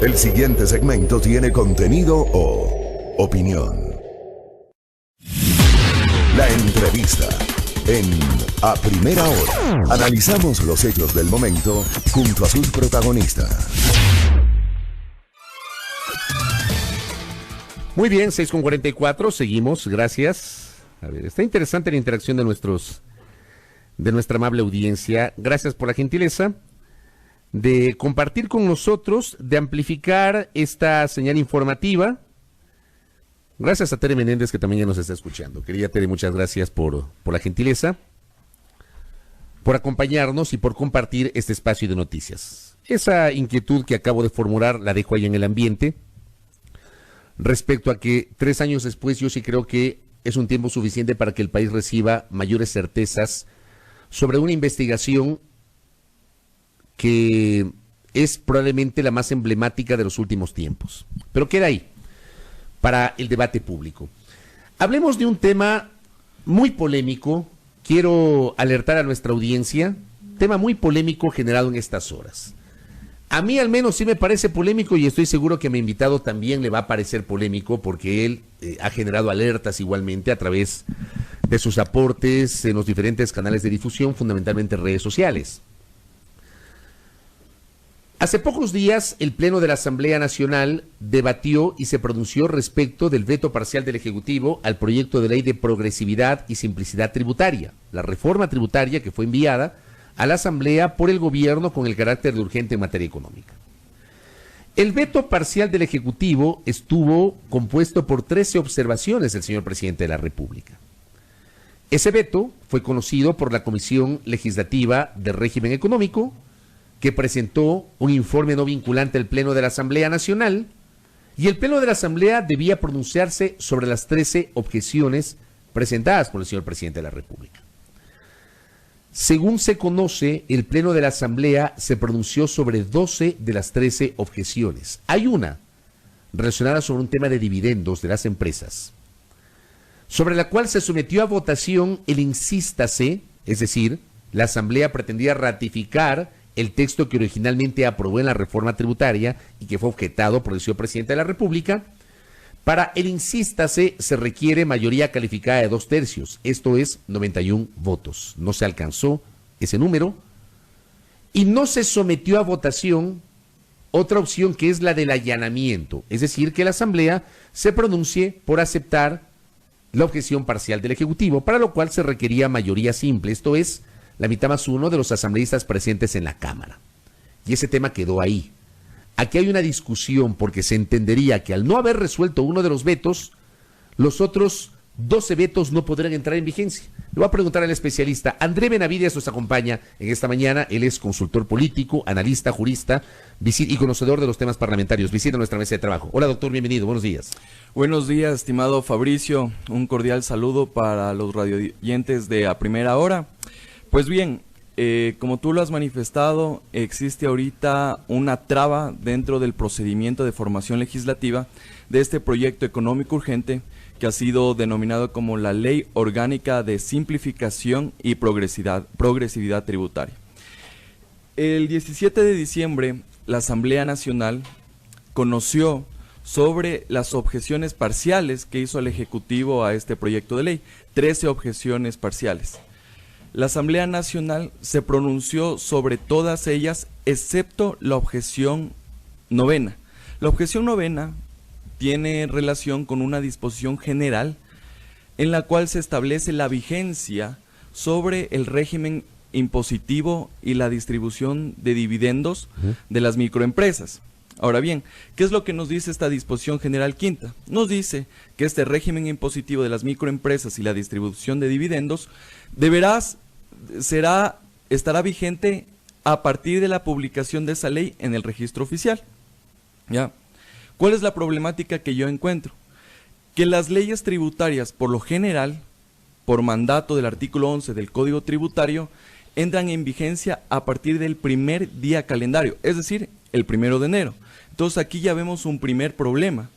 El siguiente segmento tiene contenido o opinión. La entrevista en A Primera Hora. Analizamos los hechos del momento junto a sus protagonistas. Muy bien, 6:44, seguimos, gracias. A ver, está interesante la interacción de nuestra amable audiencia. Gracias por la gentileza de compartir con nosotros, de amplificar esta señal informativa. Gracias a Tere Menéndez, que también ya nos está escuchando. Querida Tere, muchas gracias por la gentileza, por acompañarnos y por compartir este espacio de noticias. Esa inquietud que acabo de formular la dejo ahí en el ambiente, respecto a que 3 años después yo sí creo que es un tiempo suficiente para que el país reciba mayores certezas sobre una investigación que es probablemente la más emblemática de los últimos tiempos. Pero queda ahí, para el debate público. Hablemos de un tema muy polémico, quiero alertar a nuestra audiencia, tema muy polémico generado en estas horas. A mí al menos sí me parece polémico y estoy seguro que a mi invitado también le va a parecer polémico porque él ha generado alertas igualmente a través de sus aportes en los diferentes canales de difusión, fundamentalmente redes sociales. Hace pocos días el Pleno de la Asamblea Nacional debatió y se pronunció respecto del veto parcial del Ejecutivo al proyecto de ley de progresividad y simplicidad tributaria, la reforma tributaria que fue enviada a la Asamblea por el Gobierno con el carácter de urgente en materia económica. El veto parcial del Ejecutivo estuvo compuesto por 13 observaciones del señor Presidente de la República. Ese veto fue conocido por la Comisión Legislativa de Régimen Económico, que presentó un informe no vinculante al Pleno de la Asamblea Nacional, y el Pleno de la Asamblea debía pronunciarse sobre las 13 objeciones presentadas por el señor Presidente de la República. Según se conoce, el Pleno de la Asamblea se pronunció sobre 12 de las 13 objeciones. Hay una relacionada sobre un tema de dividendos de las empresas, sobre la cual se sometió a votación el insístase, es decir, la Asamblea pretendía ratificar el texto que originalmente aprobó en la reforma tributaria y que fue objetado por el señor Presidente de la República. Para el insístase se requiere mayoría calificada de 2/3, esto es 91 votos. No se alcanzó ese número y no se sometió a votación otra opción que es la del allanamiento, es decir, que la Asamblea se pronuncie por aceptar la objeción parcial del Ejecutivo, para lo cual se requería mayoría simple, esto es la mitad más uno de los asambleístas presentes en la Cámara. Y ese tema quedó ahí. Aquí hay una discusión porque se entendería que al no haber resuelto uno de los vetos, los otros 12 vetos no podrán entrar en vigencia. Le voy a preguntar al especialista. André Benavides nos acompaña en esta mañana. Él es consultor político, analista, jurista y conocedor de los temas parlamentarios. Visita nuestra mesa de trabajo. Hola, doctor, bienvenido. Buenos días. Buenos días, estimado Fabricio. Un cordial saludo para los radioyentes de A Primera Hora. Pues bien, como tú lo has manifestado, existe ahorita una traba dentro del procedimiento de formación legislativa de este proyecto económico urgente que ha sido denominado como la Ley Orgánica de Simplificación y Progresividad Tributaria. El 17 de diciembre, la Asamblea Nacional conoció sobre las objeciones parciales que hizo el Ejecutivo a este proyecto de ley, 13 objeciones parciales. La Asamblea Nacional se pronunció sobre todas ellas, excepto la objeción novena. La objeción novena tiene relación con una disposición general en la cual se establece la vigencia sobre el régimen impositivo y la distribución de dividendos de las microempresas. Ahora bien, ¿qué es lo que nos dice esta disposición general quinta? Nos dice que este régimen impositivo de las microempresas y la distribución de dividendos estará vigente a partir de la publicación de esa ley en el registro oficial. ¿Ya? ¿Cuál es la problemática que yo encuentro? Que las leyes tributarias, por lo general, por mandato del artículo 11 del Código Tributario, entran en vigencia a partir del primer día calendario, es decir, el 1 de enero. Entonces aquí ya vemos un primer problema,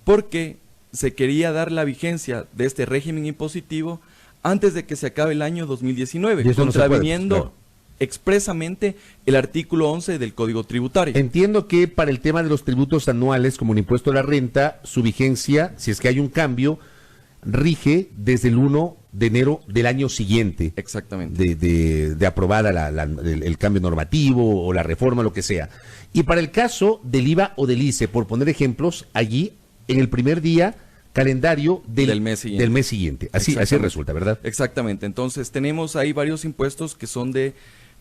porque se quería dar la vigencia de este régimen impositivo antes de que se acabe el año 2019, contraviniendo expresamente el artículo 11 del Código Tributario. Entiendo que para el tema de los tributos anuales, como el impuesto a la renta, su vigencia, si es que hay un cambio, rige desde el 1 de enero del año siguiente. Exactamente. De aprobada el cambio normativo o la reforma, lo que sea. Y para el caso del IVA o del ICE, por poner ejemplos, allí en el primer día calendario del mes siguiente. Así resulta, ¿verdad? Exactamente. Entonces tenemos ahí varios impuestos que son de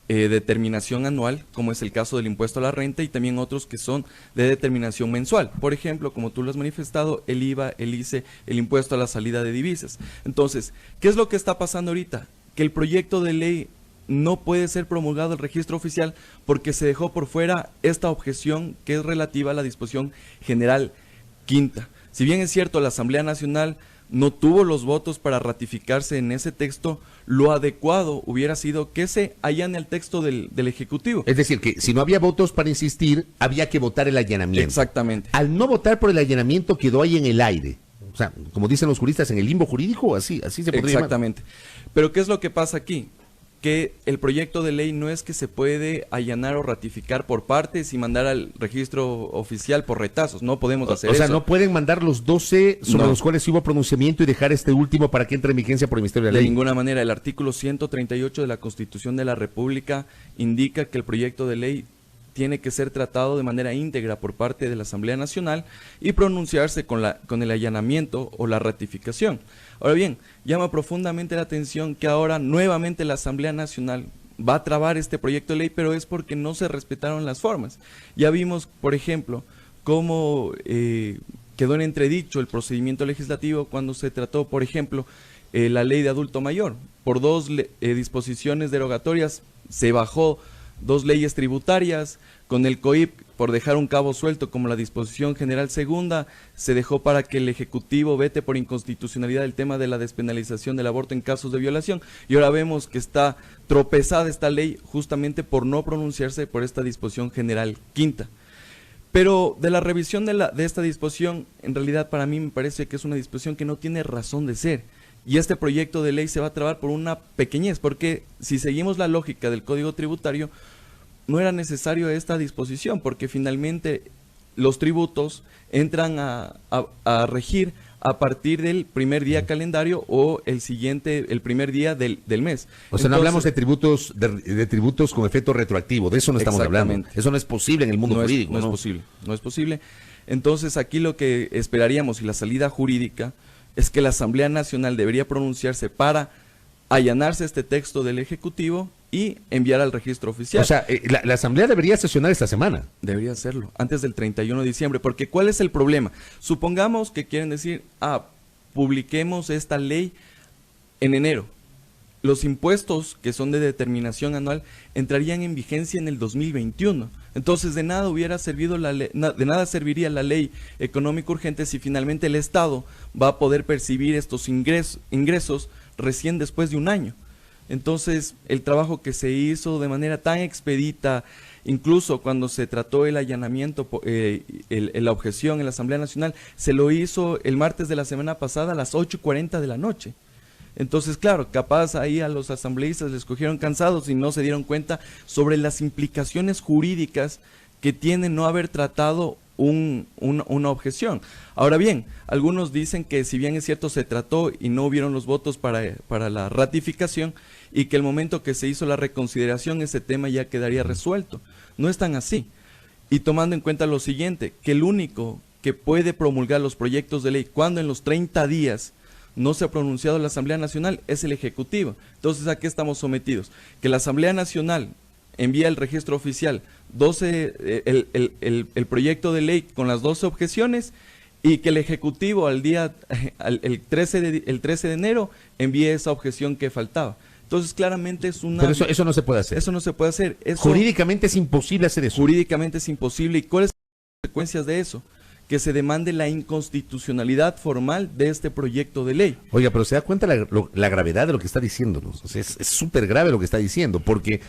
determinación anual, como es el caso del impuesto a la renta, y también otros que son de determinación mensual. Por ejemplo, como tú lo has manifestado, el IVA, el ICE, el impuesto a la salida de divisas. Entonces, ¿qué es lo que está pasando ahorita? Que el proyecto de ley no puede ser promulgado al registro oficial porque se dejó por fuera esta objeción que es relativa a la disposición general quinta. Si bien es cierto, la Asamblea Nacional no tuvo los votos para ratificarse en ese texto, lo adecuado hubiera sido que se allane el texto del Ejecutivo. Es decir, que si no había votos para insistir, había que votar el allanamiento. Exactamente. Al no votar por el allanamiento, quedó ahí en el aire. O sea, como dicen los juristas, en el limbo jurídico, así se podría llamar. Exactamente. Pero ¿qué es lo que pasa aquí? Que el proyecto de ley no es que se puede allanar o ratificar por partes y mandar al registro oficial por retazos. No podemos hacer eso. O sea, no pueden mandar los 12 sobre los cuales hubo pronunciamiento y dejar este último para que entre en vigencia por el Ministerio de la Ley. De ninguna manera. El artículo 138 de la Constitución de la República indica que el proyecto de ley tiene que ser tratado de manera íntegra por parte de la Asamblea Nacional y pronunciarse con el allanamiento o la ratificación. Ahora bien, llama profundamente la atención que ahora nuevamente la Asamblea Nacional va a trabar este proyecto de ley, pero es porque no se respetaron las formas. Ya vimos, por ejemplo, cómo quedó en entredicho el procedimiento legislativo cuando se trató, por ejemplo, la ley de adulto mayor. Por dos disposiciones derogatorias se bajó 2 leyes tributarias. Con el COIP, por dejar un cabo suelto como la disposición general segunda, se dejó para que el Ejecutivo vete por inconstitucionalidad el tema de la despenalización del aborto en casos de violación, y ahora vemos que está tropezada esta ley justamente por no pronunciarse por esta disposición general quinta. Pero de la revisión de esta disposición, en realidad para mí me parece que es una disposición que no tiene razón de ser. Y este proyecto de ley se va a trabar por una pequeñez, porque si seguimos la lógica del Código Tributario, no era necesario esta disposición, porque finalmente los tributos entran a regir a partir del primer día calendario o el primer día del mes. O sea, no hablamos de tributos de tributos con efecto retroactivo, de eso no estamos hablando. Eso no es posible en el mundo jurídico. No es posible. Entonces aquí lo que esperaríamos y la salida jurídica es que la Asamblea Nacional debería pronunciarse para allanarse este texto del Ejecutivo y enviar al registro oficial. O sea, la Asamblea debería sesionar esta semana. Debería hacerlo, antes del 31 de diciembre, porque ¿cuál es el problema? Supongamos que quieren decir, publiquemos esta ley en enero. Los impuestos que son de determinación anual entrarían en vigencia en el 2021. Entonces de nada serviría la ley económica urgente si finalmente el Estado va a poder percibir estos ingresos recién después de un año. Entonces el trabajo que se hizo de manera tan expedita, incluso cuando se trató el allanamiento, la objeción en la Asamblea Nacional, se lo hizo el martes de la semana pasada a las 8:40 de la noche. Entonces, claro, capaz ahí a los asambleístas les cogieron cansados y no se dieron cuenta sobre las implicaciones jurídicas que tiene no haber tratado una objeción. Ahora bien, algunos dicen que si bien es cierto se trató y no hubieron los votos para la ratificación y que el momento que se hizo la reconsideración ese tema ya quedaría resuelto. No es tan así. Y tomando en cuenta lo siguiente, que el único que puede promulgar los proyectos de ley cuando en los 30 días no se ha pronunciado la Asamblea Nacional es el Ejecutivo. Entonces, ¿a qué estamos sometidos? Que la Asamblea Nacional envía al registro oficial el proyecto de ley con las 12 objeciones y que el Ejecutivo el 13 de enero envíe esa objeción que faltaba. Entonces, claramente es una... Pero eso no se puede hacer. Eso no se puede hacer. Jurídicamente es imposible hacer eso. Jurídicamente es imposible. ¿Y cuáles son las consecuencias de eso? Que se demande la inconstitucionalidad formal de este proyecto de ley. Oiga, pero se da cuenta la gravedad de lo que está diciéndonos. O sea, es súper grave lo que está diciendo, porque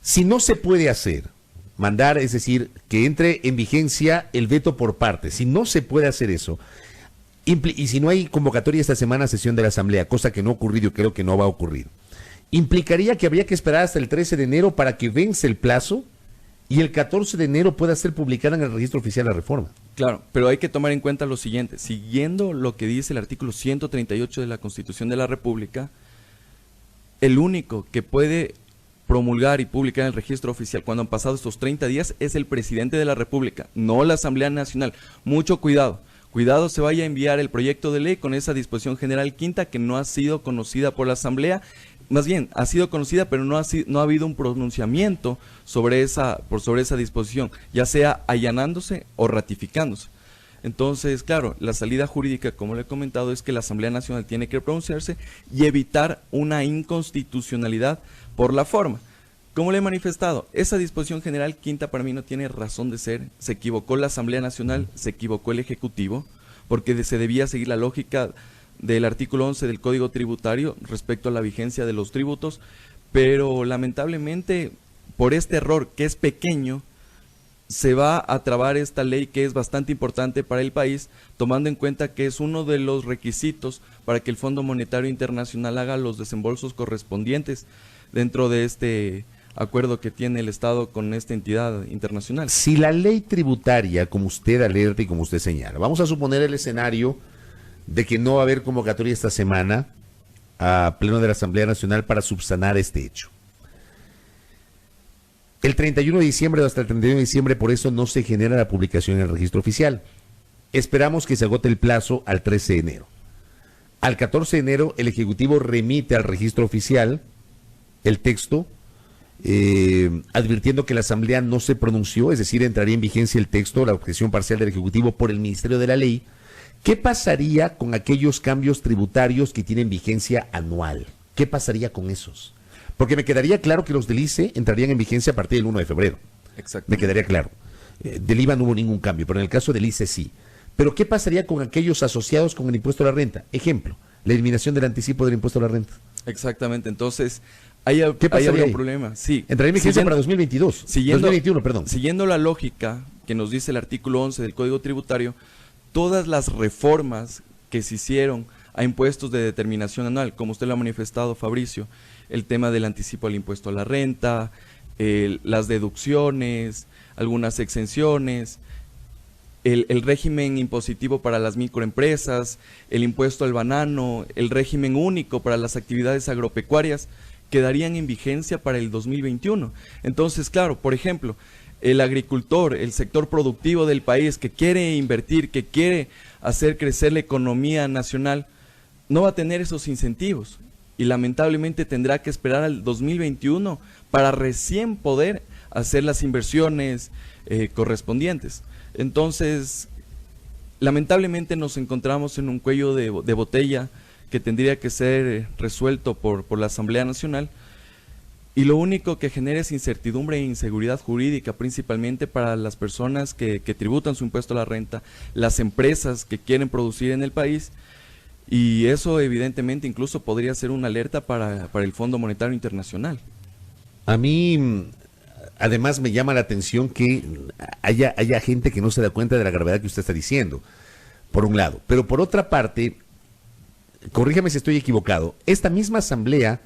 si no se puede hacer, mandar, es decir, que entre en vigencia el veto por parte, si no se puede hacer eso, y si no hay convocatoria esta semana a sesión de la Asamblea, cosa que no ha ocurrido y creo que no va a ocurrir, implicaría que habría que esperar hasta el 13 de enero para que vence el plazo y el 14 de enero pueda ser publicada en el registro oficial la reforma. Claro, pero hay que tomar en cuenta lo siguiente, siguiendo lo que dice el artículo 138 de la Constitución de la República, el único que puede promulgar y publicar en el registro oficial cuando han pasado estos 30 días es el presidente de la República, no la Asamblea Nacional. Mucho cuidado, se vaya a enviar el proyecto de ley con esa disposición general quinta que no ha sido conocida por la Asamblea, más bien ha sido conocida pero no ha habido un pronunciamiento sobre esa disposición, ya sea allanándose o ratificándose. Entonces, claro, la salida jurídica, como le he comentado, es que la Asamblea Nacional tiene que pronunciarse y evitar una inconstitucionalidad por la forma. Como le he manifestado, esa disposición general quinta para mí no tiene razón de ser. Se equivocó la Asamblea Nacional, se equivocó el Ejecutivo, porque se debía seguir la lógica del artículo 11 del Código Tributario respecto a la vigencia de los tributos, pero lamentablemente por este error que es pequeño, se va a trabar esta ley que es bastante importante para el país, tomando en cuenta que es uno de los requisitos para que el Fondo Monetario Internacional haga los desembolsos correspondientes dentro de este acuerdo que tiene el Estado con esta entidad internacional. Si la ley tributaria, como usted alerta y como usted señala, vamos a suponer el escenario de que no va a haber convocatoria esta semana a pleno de la Asamblea Nacional para subsanar este hecho. El 31 de diciembre o hasta el 31 de diciembre, por eso no se genera la publicación en el registro oficial. Esperamos que se agote el plazo al 13 de enero. Al 14 de enero, el Ejecutivo remite al registro oficial el texto, advirtiendo que la Asamblea no se pronunció, es decir, entraría en vigencia el texto, la objeción parcial del Ejecutivo por el Ministerio de la Ley. ¿Qué pasaría con aquellos cambios tributarios que tienen vigencia anual? ¿Qué pasaría con esos? Porque me quedaría claro que los del ICE entrarían en vigencia a partir del 1 de febrero. Exacto. Me quedaría claro. Del IVA no hubo ningún cambio, pero en el caso del ICE sí. Pero ¿qué pasaría con aquellos asociados con el impuesto a la renta? Ejemplo, la eliminación del anticipo del impuesto a la renta. Exactamente, entonces hay un problema. Sí. Entraría en vigencia para 2022, 2021, perdón. Siguiendo la lógica que nos dice el artículo 11 del Código Tributario, todas las reformas que se hicieron a impuestos de determinación anual, como usted lo ha manifestado, Fabricio, el tema del anticipo al impuesto a la renta, las deducciones, algunas exenciones, el régimen impositivo para las microempresas, el impuesto al banano, el régimen único para las actividades agropecuarias, quedarían en vigencia para el 2021. Entonces, claro, por ejemplo, el agricultor, el sector productivo del país que quiere invertir, que quiere hacer crecer la economía nacional, no va a tener esos incentivos y lamentablemente tendrá que esperar al 2021 para recién poder hacer las inversiones correspondientes. Entonces, lamentablemente nos encontramos en un cuello de botella que tendría que ser resuelto por la Asamblea Nacional, y lo único que genera es incertidumbre e inseguridad jurídica, principalmente para las personas que tributan su impuesto a la renta, las empresas que quieren producir en el país, y eso evidentemente incluso podría ser una alerta para el Fondo Monetario Internacional. A mí, además, me llama la atención que haya gente que no se da cuenta de la gravedad que usted está diciendo, por un lado. Pero por otra parte, corríjame si estoy equivocado, esta misma Asamblea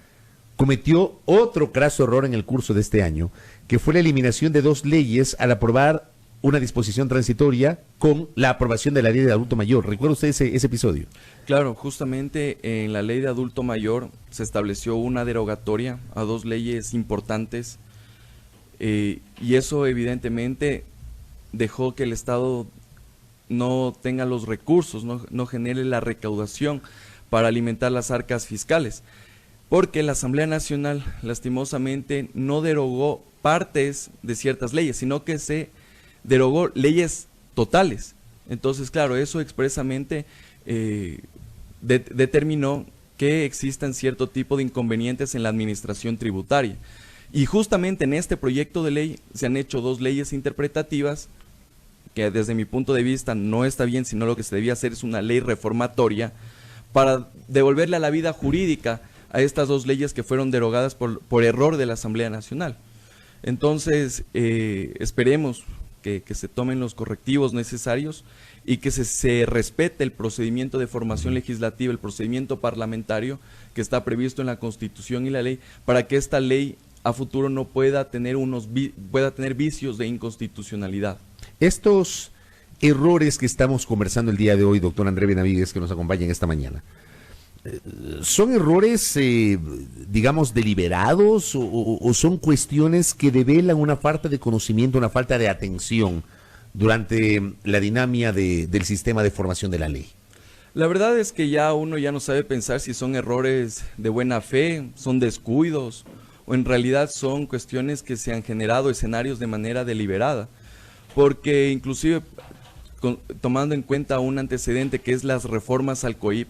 cometió otro craso error en el curso de este año, que fue la eliminación de 2 leyes al aprobar una disposición transitoria con la aprobación de la ley de adulto mayor. ¿Recuerda usted ese episodio? Claro, justamente en la ley de adulto mayor se estableció una derogatoria a 2 leyes importantes, y eso evidentemente dejó que el Estado no tenga los recursos, no genere la recaudación para alimentar las arcas fiscales, porque la Asamblea Nacional lastimosamente no derogó partes de ciertas leyes, sino que se derogó leyes totales. Entonces, claro, eso expresamente determinó que existan cierto tipo de inconvenientes en la administración tributaria. Y justamente en este proyecto de ley se han hecho 2 leyes interpretativas, que desde mi punto de vista no está bien, sino lo que se debía hacer es una ley reformatoria para devolverle a la vida jurídica a estas 2 leyes que fueron derogadas por error de la Asamblea Nacional. Entonces, esperemos que se tomen los correctivos necesarios y que se respete el procedimiento de formación legislativa, el procedimiento parlamentario que está previsto en la Constitución y la ley, para que esta ley a futuro no pueda tener vicios de inconstitucionalidad. Estos errores que estamos conversando el día de hoy, doctor André Benavides, que nos acompaña en esta mañana, ¿son errores, digamos, deliberados o son cuestiones que develan una falta de conocimiento, una falta de atención durante la dinámica del sistema de formación de la ley? La verdad es que uno ya no sabe pensar si son errores de buena fe, son descuidos, o en realidad son cuestiones que se han generado escenarios de manera deliberada, porque inclusive tomando en cuenta un antecedente que es las reformas al COIP,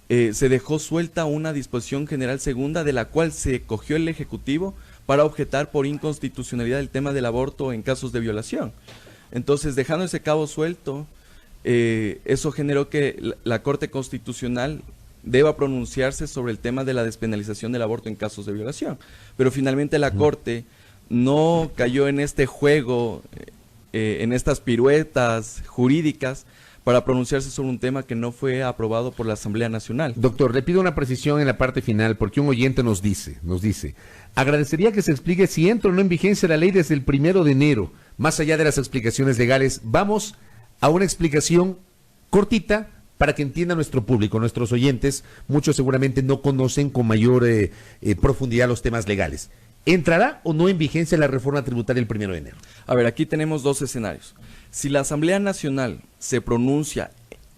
se dejó suelta una disposición general segunda de la cual se cogió el Ejecutivo para objetar por inconstitucionalidad el tema del aborto en casos de violación. Entonces, dejando ese cabo suelto, eso generó que la Corte Constitucional deba pronunciarse sobre el tema de la despenalización del aborto en casos de violación. Pero finalmente la Corte no cayó en este juego, en estas piruetas jurídicas, para pronunciarse sobre un tema que no fue aprobado por la Asamblea Nacional. Doctor, le pido una precisión en la parte final, porque un oyente nos dice, agradecería que se explique si entra o no en vigencia la ley desde el 1 de enero. Más allá de las explicaciones legales, vamos a una explicación cortita para que entienda nuestro público, nuestros oyentes. Muchos seguramente no conocen con mayor profundidad los temas legales. ¿Entrará o no en vigencia la reforma tributaria el 1 de enero? A ver, aquí tenemos dos escenarios. Si la Asamblea Nacional se pronuncia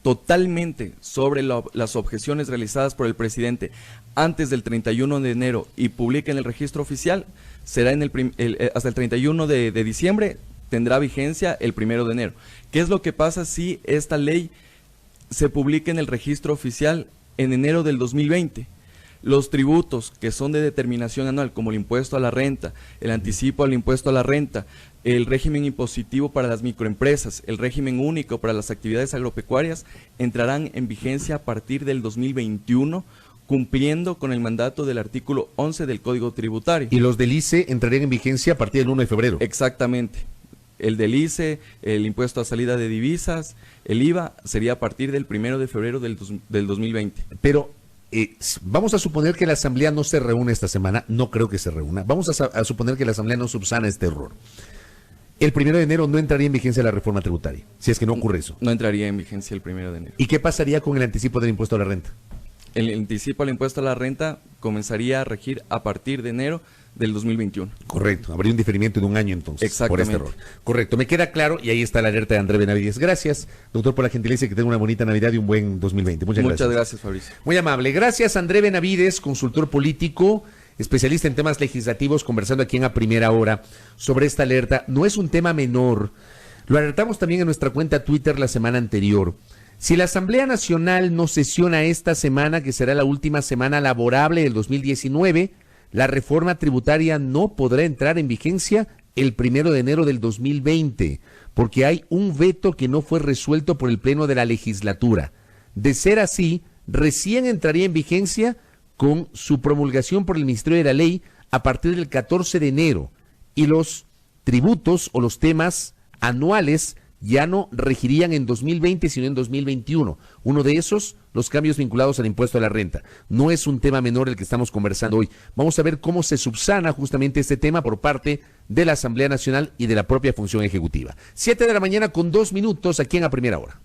totalmente sobre las objeciones realizadas por el presidente antes del 31 de enero y publica en el registro oficial, será hasta el 31 de diciembre, tendrá vigencia el 1 de enero. ¿Qué es lo que pasa si esta ley se publica en el registro oficial en enero del 2020? Los tributos que son de determinación anual, como el impuesto a la renta, el anticipo al impuesto a la renta, el régimen impositivo para las microempresas, el régimen único para las actividades agropecuarias, entrarán en vigencia a partir del 2021, cumpliendo con el mandato del artículo 11 del Código Tributario. Y los del ICE entrarían en vigencia a partir del 1 de febrero. Exactamente. El del ICE, el impuesto a salida de divisas, el IVA, sería a partir del 1 de febrero del 2020. Pero vamos a suponer que la Asamblea no se reúne esta semana, no creo que se reúna. Vamos a suponer que la Asamblea no subsana este error. El 1 de enero no entraría en vigencia la reforma tributaria, si es que no ocurre eso. No entraría en vigencia el 1 de enero. ¿Y qué pasaría con el anticipo del impuesto a la renta? El anticipo al impuesto a la renta comenzaría a regir a partir de enero del 2021. Correcto, habría un diferimiento de un año entonces por este error. Correcto, me queda claro y ahí está la alerta de André Benavides. Gracias, doctor, por la gentileza y que tenga una bonita Navidad y un buen 2020. Muchas gracias, Fabricio. Muy amable. Gracias, André Benavides, consultor político, especialista en temas legislativos, conversando aquí en A Primera Hora sobre esta alerta. No es un tema menor. Lo alertamos también en nuestra cuenta Twitter la semana anterior. Si la Asamblea Nacional no sesiona esta semana, que será la última semana laborable del 2019, la reforma tributaria no podrá entrar en vigencia el 1 de enero del 2020, porque hay un veto que no fue resuelto por el Pleno de la Legislatura. De ser así, recién entraría en vigencia con su promulgación por el Ministerio de la Ley a partir del 14 de enero, y los tributos o los temas anuales ya no regirían en 2020, sino en 2021. Uno de esos, los cambios vinculados al impuesto a la renta. No es un tema menor el que estamos conversando hoy. Vamos a ver cómo se subsana justamente este tema por parte de la Asamblea Nacional y de la propia función ejecutiva. 7 de la mañana con 2 minutos aquí en A Primera Hora.